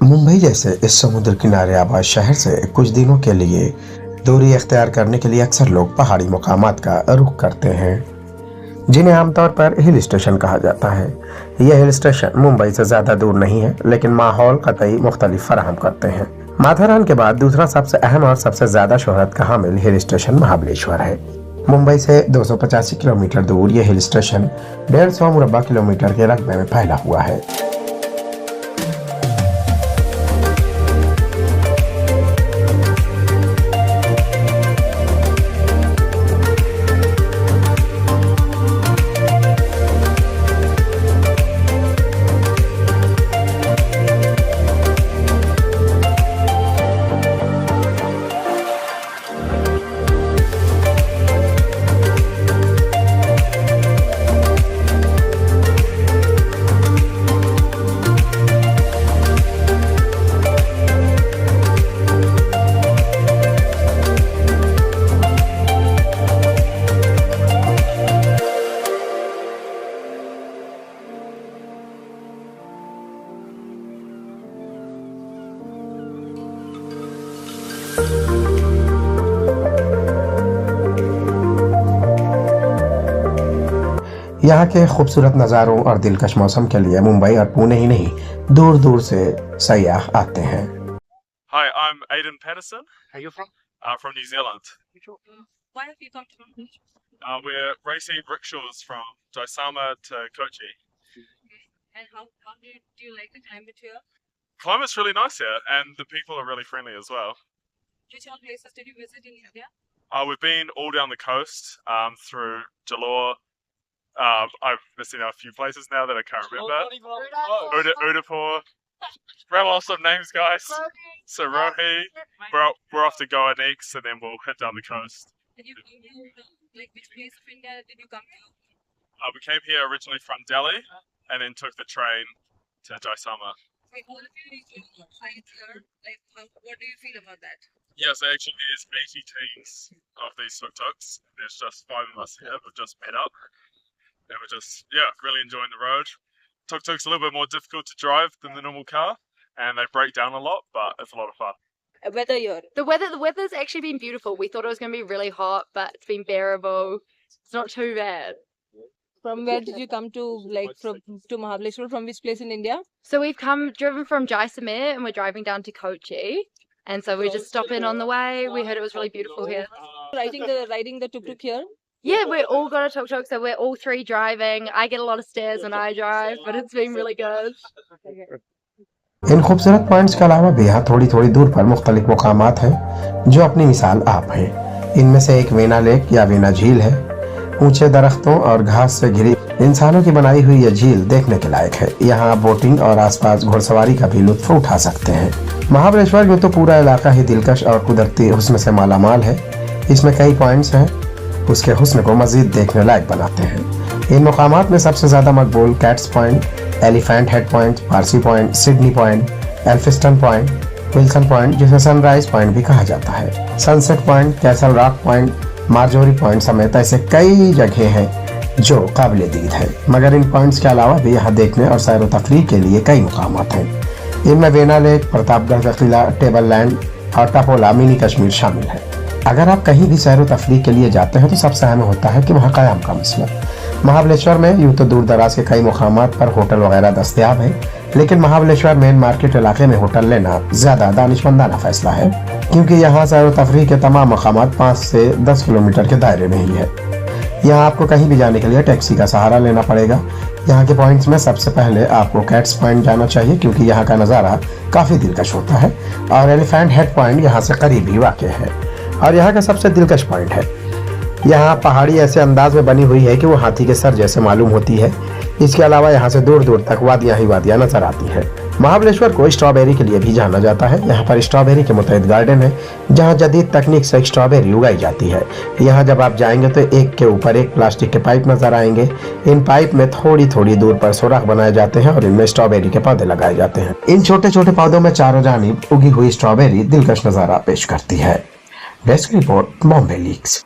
मुंबई जैसे इस समुद्र किनारे आबाद शहर से कुछ दिनों के लिए दूरी अख्तियार करने के लिए अक्सर लोग पहाड़ी मुकामात का रुख करते हैं, जिन्हें आमतौर पर हिल स्टेशन कहा जाता है। यह हिल स्टेशन मुंबई से ज्यादा दूर नहीं है, लेकिन माहौल कतई मुख्तलिफ फराहम करते हैं। माथेरान के बाद दूसरा सबसे अहम और सबसे ज्यादा शोहरत का हामिल हिल स्टेशन महाबलेश्वर है। मुंबई से 285 किलोमीटर दूर यह हिल स्टेशन 150 मुरब्बा किलोमीटर के रकबे में फैला हुआ है। यहाँ के खूबसूरत नज़ारों और दिलकश मौसम के लिए मुंबई और पुणे ही नहीं, दूर दूर से सयाह आते हैं। Hi, I'm Aidan Patterson. Are you from? From New Zealand. Why have you come to London? We're racing rickshaws from Doisama to Kochi. And how do you like the climate here? Climate's really nice here, and the people are really friendly as well. Which all places did you visit in India? We've been all down the coast, through Jalore. I've visited a few places now that I can't remember. Udaipur. Rattle off some names, guys. Sarohi. We're off to Goa next, and then we'll head down the coast. Did you like which place of India did you come to? We came here originally from Delhi, and then took the train to Doisama. Like all of you science here. Like what do you feel about that? Yes, actually there's 80 teams of these tuk-tuks. There's just 5 of us here. We've just met up. And we're just, really enjoying the road. Tuk-tuk's a little bit more difficult to drive than the normal car, and they break down a lot, but it's a lot of fun. Weather here. The weather's actually been beautiful. We thought it was going to be really hot, but it's been bearable. It's not too bad. From where did you come to, to Mahabaleshwar? From which place in India? So we've driven from Jaisalmer, and we're driving down to Kochi. And so we just stop in on the way. We heard it was really beautiful here. Riding the tuk-tuk here? Yeah, we all got a tuk-tuk, so we're all 3 driving. I get a lot of stairs when I drive, but it's been really good. इन खूबसूरत points के अलावा भी यहाँ थोड़ी थोड़ी दूर पर मुख्तलिफ मुकामात हैं जो अपनी मिसाल आप हैं। इनमें से एक वेना लेक या वेना झील है। ऊंचे दरख्तों और घास से घिरी इंसानों की बनाई हुई यह झील देखने के लायक है। यहाँ आप बोटिंग और आसपास घुड़सवारी का भी लुत्फ उठा सकते हैं। महाबलेश्वर में तो पूरा इलाका ही दिलकश और कुदरती हुस्न से मालामाल है। इसमें कई पॉइंट्स हैं, उसके हुस्न को मजीद देखने लायक बनाते हैं। इन मुकामात में सबसे ज्यादा मकबूल cats point, elephant head point, Parsi point, Sydney point, Elphinstone point, Wilson point जिसे सनराइज पॉइंट भी कहा जाता है, sunset point, castle rock point, Marjorie point समेत ऐसे कई जगह हैं जो काबिल दीद है। मगर इन पॉइंट्स के अलावा भी यहाँ देखने और सैर व तफरीह के लिए कई मुकामात हैं। इनमें वेना लेक, प्रतापगढ़ का किला, टेबल लैंड और टपोला मिनी कश्मीर शामिल है। अगर आप कहीं भी सैर व तफरीह के लिए जाते हैं तो सबसे अहम होता है कि वहाँ क़याम का मसला। महाबलेश्वर में यूँ तो दूर दराज के कई मुकामात पर होटल वगैरह दस्तयाब है, लेकिन महाबलेश्वर मेन मार्केट इलाके में होटल लेना ज़्यादा दानिशमंदाना फैसला है, क्योंकि यहाँ सैर व तफरीह के तमाम मुकामात 5 से 10 किलोमीटर के दायरे में ही है। यहाँ आपको कहीं भी जाने के लिए टैक्सी का सहारा लेना पड़ेगा। यहाँ के पॉइंट्स में सबसे पहले आपको कैट्स पॉइंट जाना चाहिए, क्योंकि यहाँ का नज़ारा काफ़ी दिलकश होता है, और एलिफेंट हेड पॉइंट यहाँ से करीब ही वाक़ है और यहाँ का सबसे दिलकश पॉइंट है। यहाँ पहाड़ी ऐसे अंदाज में बनी हुई है कि वो हाथी के सर जैसे मालूम होती है। इसके अलावा यहाँ से दूर दूर तक वादियाँ ही वादियाँ नजर आती हैं। महाबलेश्वर को स्ट्रॉबेरी के लिए भी जाना जाता है। यहाँ पर स्ट्रॉबेरी के मुतअद्दिद गार्डन है, जहाँ जदीद तकनीक से स्ट्रॉबेरी उगाई जाती है। यहाँ जब आप जाएंगे तो एक के ऊपर एक प्लास्टिक के पाइप नजर आएंगे। इन पाइप में थोड़ी थोड़ी दूर पर सुराख बनाए जाते हैं और इनमें स्ट्रॉबेरी के पौधे लगाए जाते हैं। इन छोटे छोटे पौधों में चारों जानिब उगी हुई स्ट्रॉबेरी दिलकश नजारा पेश करती है। Desk report, Bombay leaks.